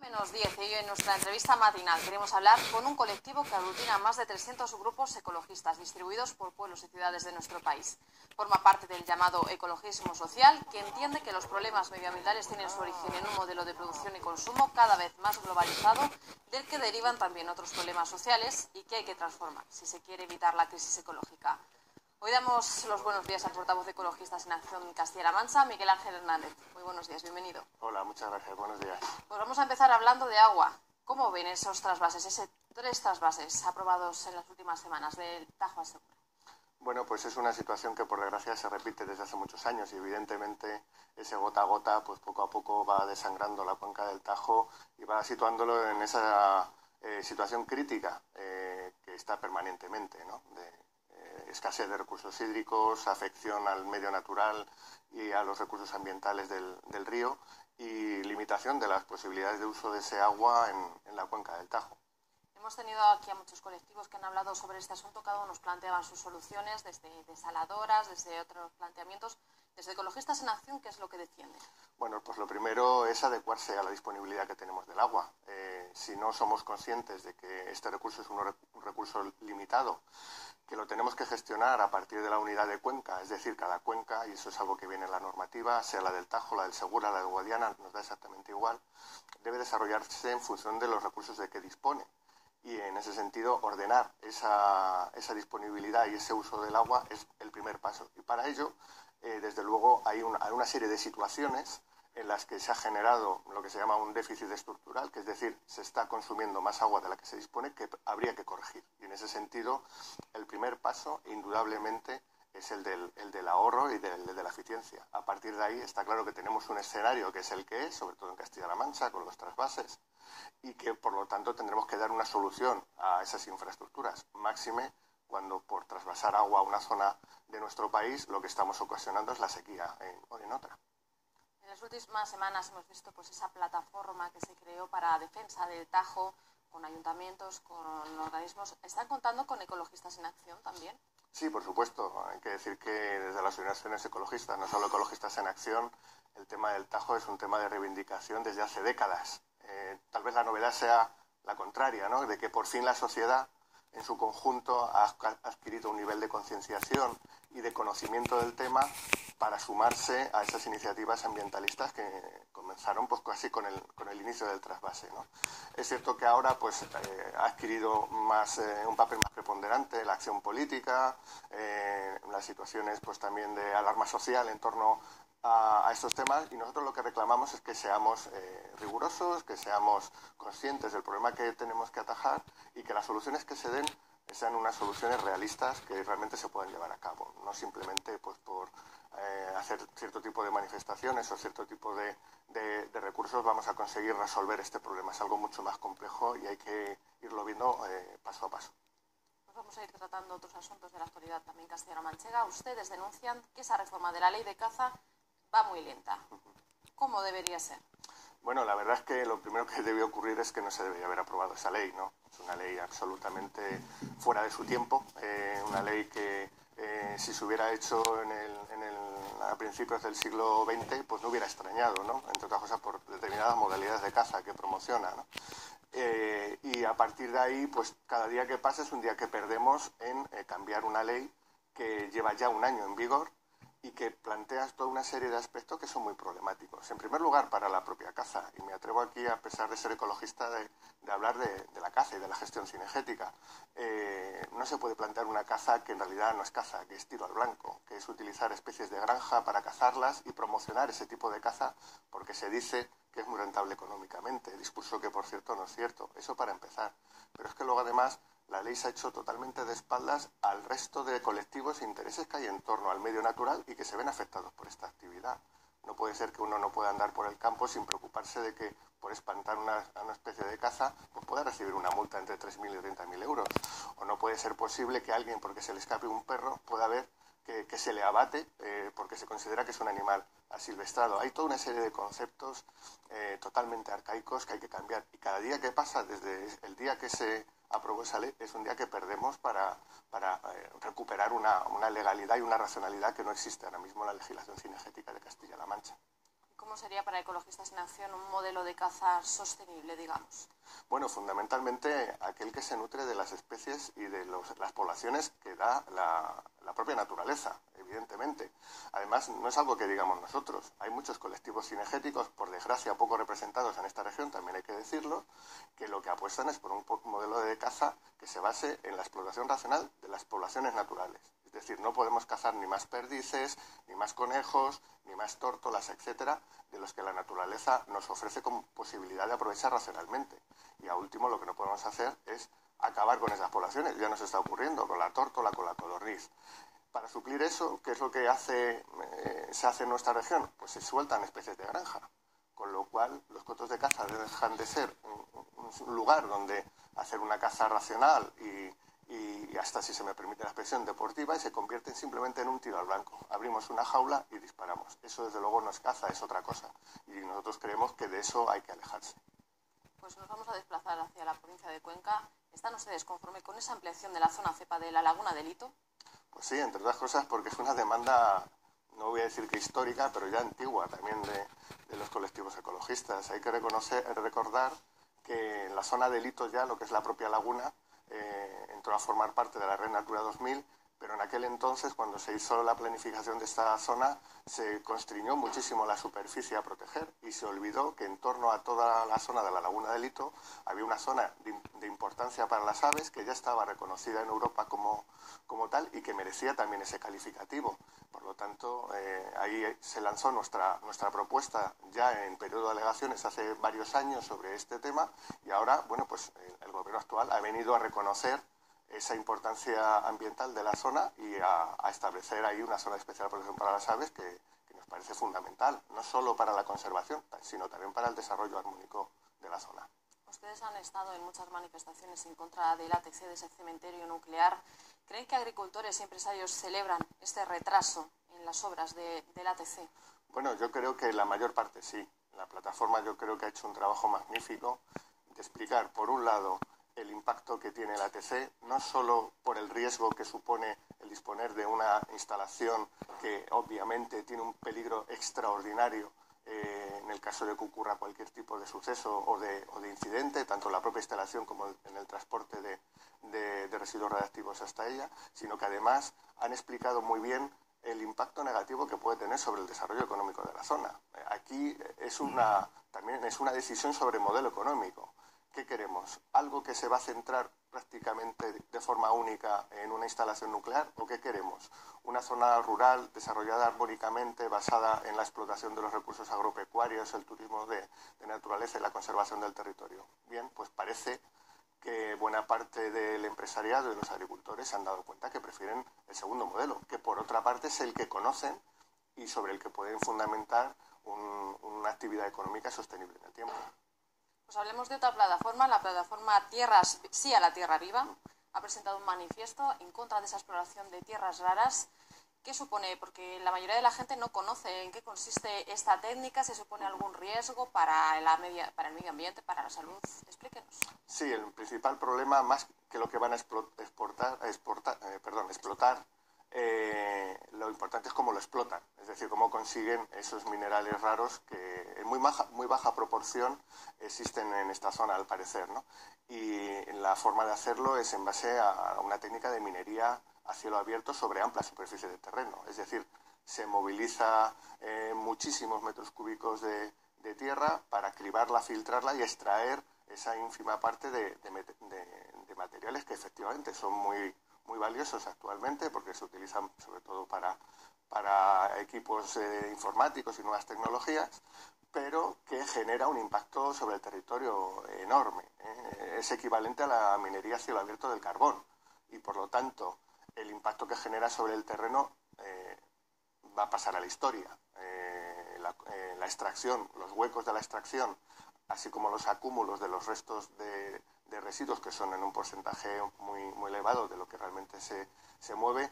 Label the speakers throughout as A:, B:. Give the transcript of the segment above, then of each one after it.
A: -10 y hoy en nuestra entrevista matinal queremos hablar con un colectivo que aglutina a más de 300 grupos ecologistas distribuidos por pueblos y ciudades de nuestro país. Forma parte del llamado ecologismo social, que entiende que los problemas medioambientales tienen su origen en un modelo de producción y consumo cada vez más globalizado, del que derivan también otros problemas sociales y que hay que transformar si se quiere evitar la crisis ecológica. Hoy damos los buenos días al portavoz de Ecologistas en Acción Castilla-La Mancha, Miguel Ángel Hernández. Muy buenos días, bienvenido.
B: Hola, muchas gracias, buenos días.
A: Pues vamos a empezar hablando de agua. ¿Cómo ven esos trasvases, tres trasvases aprobados en las últimas semanas del Tajo al Segura?
B: Bueno, pues es una situación que por desgracia se repite desde hace muchos años y evidentemente ese gota a gota pues poco a poco va desangrando la cuenca del Tajo y va situándolo en esa situación crítica que está permanentemente, ¿no? Escasez de recursos hídricos, afección al medio natural y a los recursos ambientales del río y limitación de las posibilidades de uso de ese agua en la cuenca del Tajo.
A: Hemos tenido aquí a muchos colectivos que han hablado sobre este asunto, cada uno nos planteaba sus soluciones, desde desaladoras, desde otros planteamientos. Desde Ecologistas en Acción, ¿qué es lo que defienden?
B: Bueno, pues lo primero es adecuarse a la disponibilidad que tenemos del agua. Si no somos conscientes de que este recurso es un recurso limitado, que lo tenemos que gestionar a partir de la unidad de cuenca, es decir, cada cuenca, y eso es algo que viene en la normativa, sea la del Tajo, la del Segura, la del Guadiana, nos da exactamente igual, debe desarrollarse en función de los recursos de que dispone. Y en ese sentido, ordenar esa disponibilidad y ese uso del agua es el primer paso. Y para ello, desde luego, hay una serie de situaciones en las que se ha generado lo que se llama un déficit estructural, que es decir, se está consumiendo más agua de la que se dispone, que habría que corregir. Y en ese sentido, el primer paso, indudablemente, es el del ahorro y de la eficiencia. A partir de ahí está claro que tenemos un escenario que es el que es, sobre todo en Castilla-La Mancha, con los trasvases, y que, por lo tanto, tendremos que dar una solución a esas infraestructuras, máxime cuando por trasvasar agua a una zona de nuestro país lo que estamos ocasionando es la sequía en otra.
A: En las últimas semanas hemos visto pues esa plataforma que se creó para defensa del Tajo, con ayuntamientos, con organismos. ¿Están contando con Ecologistas en Acción también?
B: Sí, por supuesto. Hay que decir que desde las organizaciones ecologistas, no solo Ecologistas en Acción, el tema del Tajo es un tema de reivindicación desde hace décadas. Tal vez la novedad sea la contraria, ¿no? De que por fin la sociedad en su conjunto ha adquirido un nivel de concienciación y de conocimiento del tema para sumarse a esas iniciativas ambientalistas que comenzaron pues casi con el inicio del trasvase, ¿no? Es cierto que ahora pues ha adquirido un papel más preponderante la acción política, las situaciones pues también de alarma social en torno a estos temas, y nosotros lo que reclamamos es que seamos rigurosos, que seamos conscientes del problema que tenemos que atajar y que las soluciones que se den sean unas soluciones realistas que realmente se puedan llevar a cabo, no simplemente pues por hacer cierto tipo de manifestaciones o cierto tipo de recursos vamos a conseguir resolver este problema. Es algo mucho más complejo y hay que irlo viendo paso a paso.
A: Pues vamos a ir tratando otros asuntos de la actualidad también castellano-manchega. Ustedes denuncian que esa reforma de la ley de caza va muy lenta. ¿Cómo debería ser?
B: Bueno, la verdad es que lo primero que debió ocurrir es que no se debería haber aprobado esa ley, ¿no? Es una ley absolutamente fuera de su tiempo, una ley que si se hubiera hecho a principios del siglo XX, pues no hubiera extrañado, ¿no? Entre otras cosas por determinadas modalidades de caza que promociona, ¿no? Y a partir de ahí, pues cada día que pasa es un día que perdemos en cambiar una ley que lleva ya un año en vigor y que plantea toda una serie de aspectos que son muy problemáticos. En primer lugar, para la propia caza, y me atrevo aquí, a pesar de ser ecologista, de hablar de la caza y de la gestión cinegética. No se puede plantear una caza que en realidad no es caza, que es tiro al blanco, que es utilizar especies de granja para cazarlas y promocionar ese tipo de caza porque se dice que es muy rentable económicamente, discurso que, por cierto, no es cierto. Eso para empezar. Pero es que luego, además, la ley se ha hecho totalmente de espaldas al resto de colectivos e intereses que hay en torno al medio natural y que se ven afectados por esta actividad. No puede ser que uno no pueda andar por el campo sin preocuparse de que por espantar a una especie de caza pues pueda recibir una multa entre 3.000 y 30.000 euros. O no puede ser posible que alguien, porque se le escape un perro, pueda ver que se le abate porque se considera que es un animal asilvestrado. Hay toda una serie de conceptos totalmente arcaicos que hay que cambiar. Y cada día que pasa, desde el día que se aprobó esa ley, es un día que perdemos para recuperar una legalidad y una racionalidad que no existe ahora mismo en la legislación cinegética de Castilla-La Mancha.
A: ¿Cómo sería para Ecologistas en Acción un modelo de caza sostenible, digamos?
B: Bueno, fundamentalmente aquel que se nutre de las especies y de las poblaciones que da la propia naturaleza, evidentemente. Además, no es algo que digamos nosotros. Hay muchos colectivos cinegéticos, por desgracia poco representados en esta región, también hay que decirlo, que lo que apuestan es por un modelo de caza que se base en la explotación racional de las poblaciones naturales. Es decir, no podemos cazar ni más perdices, ni más conejos, ni más tórtolas, etcétera, de los que la naturaleza nos ofrece como posibilidad de aprovechar racionalmente. Y a último, lo que no podemos hacer es acabar con esas poblaciones. Ya nos está ocurriendo con la tórtola, con la codorniz. Para suplir eso, ¿qué es lo que se hace en nuestra región? Pues se sueltan especies de granja, con lo cual los cotos de caza dejan de ser un lugar donde hacer una caza racional y hasta, si se me permite la expresión, deportiva, y se convierten simplemente en un tiro al blanco. Abrimos una jaula y disparamos. Eso desde luego no es caza, es otra cosa. Y nosotros creemos que de eso hay que alejarse.
A: Pues nos vamos a desplazar hacia la provincia de Cuenca. ¿Están ustedes conformes con esa ampliación de la zona cepa de la laguna del Hito?
B: Pues sí, entre otras cosas porque es una demanda, no voy a decir que histórica, pero ya antigua también de los colectivos ecologistas. Hay que recordar que en la zona del Hito ya, lo que es la propia laguna, entró a formar parte de la Red Natura 2000, pero en aquel entonces, cuando se hizo la planificación de esta zona, se constriñó muchísimo la superficie a proteger y se olvidó que en torno a toda la zona de la laguna del Hito había una zona de importancia para las aves que ya estaba reconocida en Europa como tal y que merecía también ese calificativo. Por lo tanto, ahí se lanzó nuestra propuesta ya en periodo de alegaciones hace varios años sobre este tema y ahora, bueno, pues el gobierno actual ha venido a reconocer esa importancia ambiental de la zona y a establecer ahí una zona de especial protección para las aves que nos parece fundamental, no solo para la conservación, sino también para el desarrollo armónico de la zona.
A: Ustedes han estado en muchas manifestaciones en contra del ATC, de ese cementerio nuclear. ¿Creen que agricultores y empresarios celebran este retraso en las obras del ATC?
B: Bueno, yo creo que la mayor parte sí. La plataforma yo creo que ha hecho un trabajo magnífico de explicar, por un lado, el impacto que tiene el ATC, no solo por el riesgo que supone el disponer de una instalación que obviamente tiene un peligro extraordinario en el caso de que ocurra cualquier tipo de suceso o de incidente, tanto en la propia instalación como en el transporte de residuos radiactivos hasta ella, sino que además han explicado muy bien el impacto negativo que puede tener sobre el desarrollo económico de la zona. Aquí también es una decisión sobre modelo económico. ¿Qué queremos? ¿Algo que se va a centrar prácticamente de forma única en una instalación nuclear? ¿O qué queremos? ¿Una zona rural desarrollada armónicamente, basada en la explotación de los recursos agropecuarios, el turismo de naturaleza y la conservación del territorio? Bien, pues parece que buena parte del empresariado y de los agricultores se han dado cuenta que prefieren el segundo modelo, que por otra parte es el que conocen y sobre el que pueden fundamentar una actividad económica sostenible en el tiempo.
A: Pues hablemos de otra plataforma, la plataforma Tierras Sí a la Tierra Viva. Ha presentado un manifiesto en contra de esa exploración de tierras raras. ¿Qué supone? Porque la mayoría de la gente no conoce en qué consiste esta técnica. ¿Se supone algún riesgo para el medio ambiente, para la salud? Explíquenos.
B: Sí, el principal problema, más que lo que van a explotar, lo importante es cómo lo explotan, es decir, cómo consiguen esos minerales raros que en muy baja proporción existen en esta zona, al parecer, ¿no? Y la forma de hacerlo es en base a una técnica de minería a cielo abierto sobre amplia superficie de terreno, es decir, se moviliza muchísimos metros cúbicos de tierra para cribarla, filtrarla y extraer esa ínfima parte de materiales que efectivamente son muy valiosos actualmente porque se utilizan sobre todo para equipos informáticos y nuevas tecnologías, pero que genera un impacto sobre el territorio enorme. Es equivalente a la minería a cielo abierto del carbón y por lo tanto el impacto que genera sobre el terreno va a pasar a la historia. La extracción, los huecos de la extracción, así como los acúmulos de los restos de residuos, que son en un porcentaje muy elevado de lo que realmente se mueve,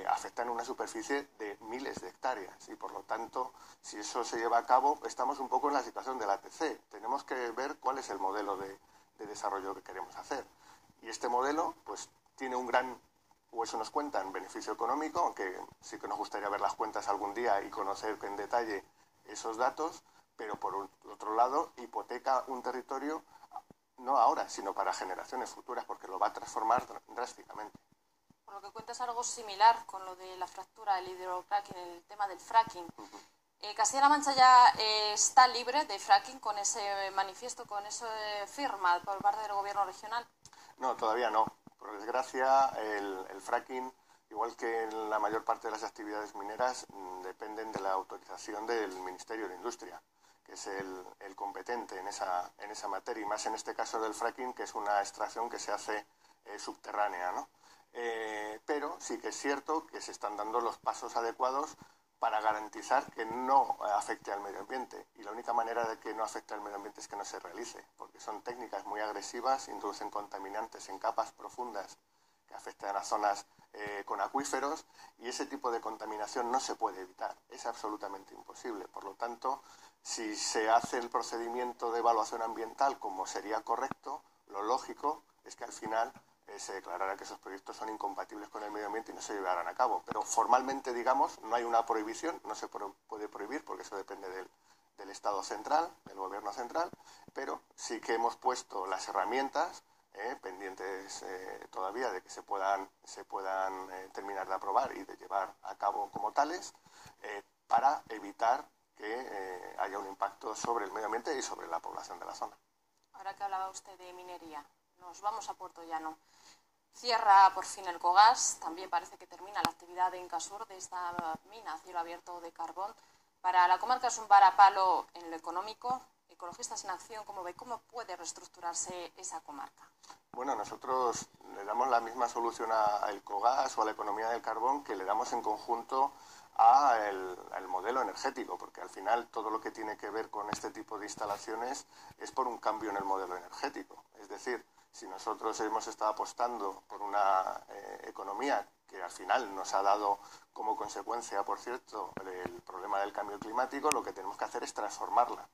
B: afectan una superficie de miles de hectáreas y por lo tanto, si eso se lleva a cabo, estamos un poco en la situación del ATC. Tenemos que ver cuál es el modelo de desarrollo que queremos hacer. Y este modelo pues tiene un gran, o eso nos cuentan, beneficio económico, aunque sí que nos gustaría ver las cuentas algún día y conocer en detalle esos datos, pero por otro lado hipoteca un territorio no ahora, sino para generaciones futuras, porque lo va a transformar drásticamente.
A: Por lo que cuentas algo similar con lo de la fractura, el hidrocracking, el tema del fracking. Castilla-La Mancha ya está libre de fracking con ese manifiesto, con esa firma por parte del gobierno regional.
B: No, todavía no. Por desgracia, el fracking, igual que en la mayor parte de las actividades mineras, dependen de la autorización del Ministerio de Industria, que es el competente en esa materia, y más en este caso del fracking, que es una extracción que se hace subterránea, ¿no? Pero sí que es cierto que se están dando los pasos adecuados para garantizar que no afecte al medio ambiente. Y la única manera de que no afecte al medio ambiente es que no se realice, porque son técnicas muy agresivas, introducen contaminantes en capas profundas que afectan a zonas con acuíferos, y ese tipo de contaminación no se puede evitar, es absolutamente imposible. Por lo tanto, si se hace el procedimiento de evaluación ambiental como sería correcto, lo lógico es que al final se declarará que esos proyectos son incompatibles con el medio ambiente y no se llevarán a cabo. Pero formalmente, digamos, no hay una prohibición, no se puede prohibir porque eso depende del Estado central, del Gobierno central, pero sí que hemos puesto las herramientas pendientes todavía de que se puedan terminar de aprobar y de llevar a cabo como tales, para evitar que haya un impacto sobre el medio ambiente y sobre la población de la zona.
A: Ahora que hablaba usted de minería, nos vamos a Puerto Llano. Cierra por fin el Cogas, también parece que termina la actividad de Incasur de esta mina a cielo abierto de carbón. Para la comarca es un varapalo en lo económico. Ecologistas en Acción, ¿cómo ve? ¿Cómo puede reestructurarse esa comarca?
B: Bueno, nosotros le damos la misma solución al Cogas o a la economía del carbón que le damos en conjunto al modelo energético, porque al final todo lo que tiene que ver con este tipo de instalaciones es por un cambio en el modelo energético. Es decir, si nosotros hemos estado apostando por una economía que al final nos ha dado como consecuencia, por cierto, el problema del cambio climático, lo que tenemos que hacer es transformarla.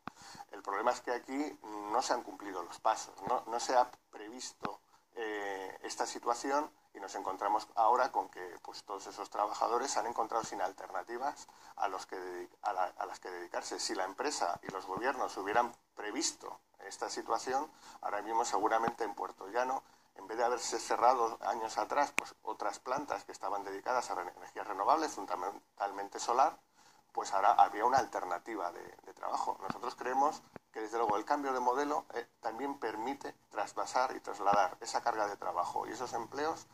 B: El problema es que aquí no se han cumplido los pasos, no se ha previsto esta situación, y nos encontramos ahora con que pues, todos esos trabajadores se han encontrado sin alternativas a las que dedicarse. Si la empresa y los gobiernos hubieran previsto esta situación, ahora mismo seguramente en Puerto Llano, en vez de haberse cerrado años atrás pues, otras plantas que estaban dedicadas a energías renovables, fundamentalmente solar, pues ahora habría una alternativa de trabajo. Nosotros creemos que, desde luego, el cambio de modelo también permite trasvasar y trasladar esa carga de trabajo y esos empleos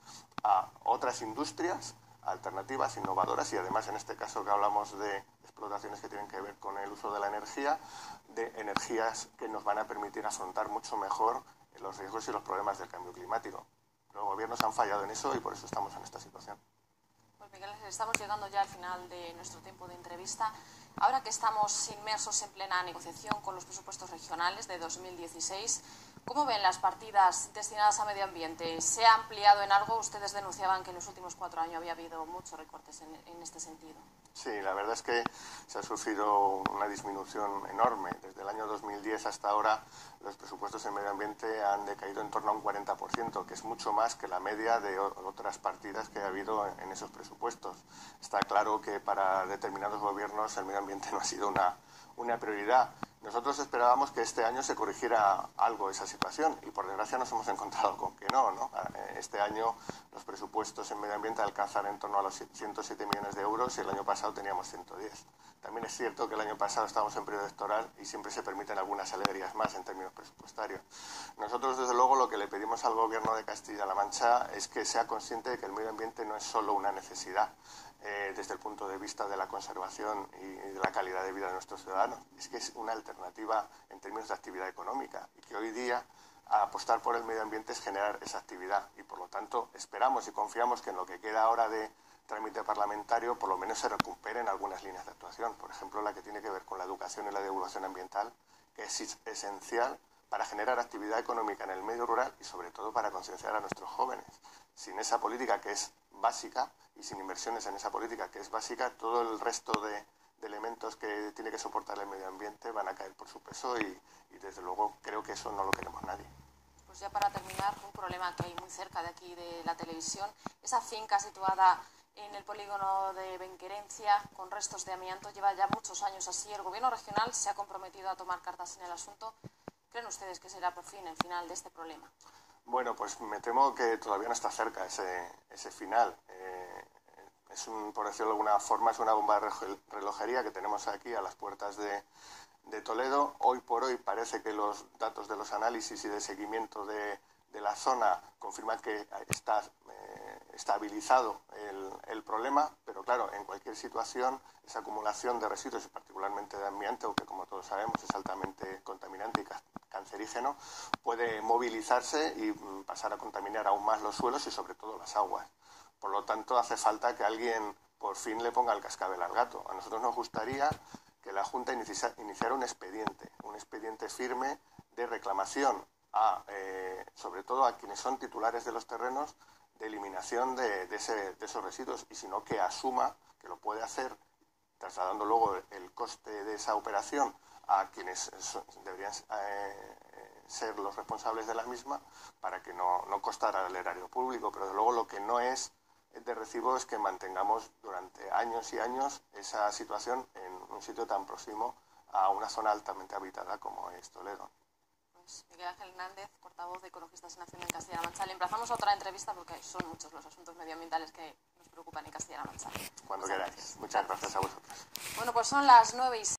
B: a otras industrias alternativas, innovadoras, y además, en este caso que hablamos de explotaciones que tienen que ver con el uso de la energía, de energías que nos van a permitir afrontar mucho mejor los riesgos y los problemas del cambio climático. Los gobiernos han fallado en eso y por eso estamos en esta situación.
A: Pues Miguel, estamos llegando ya al final de nuestro tiempo de entrevista. Ahora que estamos inmersos en plena negociación con los presupuestos regionales de 2016, ¿cómo ven las partidas destinadas a medio ambiente? ¿Se ha ampliado en algo? Ustedes denunciaban que en los últimos 4 años había habido muchos recortes en este sentido.
B: Sí, la verdad es que se ha sufrido una disminución enorme. Desde el año 2010 hasta ahora, los presupuestos en medio ambiente han decaído en torno a un 40%, que es mucho más que la media de otras partidas que ha habido en esos presupuestos. Está claro que para determinados gobiernos el medio ambiente no ha sido una prioridad. Nosotros esperábamos que este año se corrigiera algo esa situación, y por desgracia nos hemos encontrado con que no. Este año los presupuestos en medio ambiente alcanzan en torno a los 107 millones de euros y el año pasado teníamos 110. También es cierto que el año pasado estábamos en periodo electoral y siempre se permiten algunas alegrías más en términos presupuestarios. Nosotros, desde luego, lo que le pedimos al Gobierno de Castilla-La Mancha es que sea consciente de que el medio ambiente no es solo una necesidad desde el punto de vista de la conservación y de la calidad de vida de nuestros ciudadanos. Es que es una alternativa en términos de actividad económica, y que hoy día apostar por el medio ambiente es generar esa actividad, y por lo tanto esperamos y confiamos que en lo que queda ahora de trámite parlamentario por lo menos se recuperen algunas líneas de actuación, por ejemplo la que tiene que ver con la educación y la divulgación ambiental, que es esencial para generar actividad económica en el medio rural y sobre todo para concienciar a nuestros jóvenes. Sin esa política, que es básica, y sin inversiones en esa política, que es básica, todo el resto de elementos que tiene que soportar el medio ambiente van a caer por su peso, y desde luego creo que eso no lo queremos nadie.
A: Pues ya para terminar, un problema que hay muy cerca de aquí de la televisión, esa finca situada en el polígono de Benquerencia con restos de amianto. Lleva ya muchos años así. El gobierno regional se ha comprometido a tomar cartas en el asunto. ¿Creen ustedes que será por fin el final de este problema?
B: Bueno, pues me temo que todavía no está cerca ese final. Por decirlo de alguna forma, es una bomba de relojería que tenemos aquí a las puertas de Toledo. Hoy por hoy parece que los datos de los análisis y de seguimiento de la zona confirman que está estabilizado el problema, pero claro, en cualquier situación esa acumulación de residuos y particularmente de amianto, que como todos sabemos es altamente contaminante y cancerígeno, puede movilizarse y pasar a contaminar aún más los suelos y sobre todo las aguas. Por lo tanto, hace falta que alguien por fin le ponga el cascabel al gato. A nosotros nos gustaría que la Junta iniciara un expediente firme de reclamación sobre todo a quienes son titulares de los terrenos, de eliminación de esos residuos, y si no, que asuma que lo puede hacer trasladando luego el coste de esa operación a quienes deberían ser los responsables de la misma, para que no costara al erario público. Pero de luego lo que no es de recibo es que mantengamos durante años y años esa situación en un sitio tan próximo a una zona altamente habitada como es Toledo.
A: Miguel Ángel Hernández, portavoz de Ecologistas en Acción en Castilla-La Mancha. Le emplazamos a otra entrevista porque son muchos los asuntos medioambientales que nos preocupan en Castilla-La Mancha.
B: Cuando queráis. Muchas gracias a vosotros.
A: Bueno, pues son las 9:06.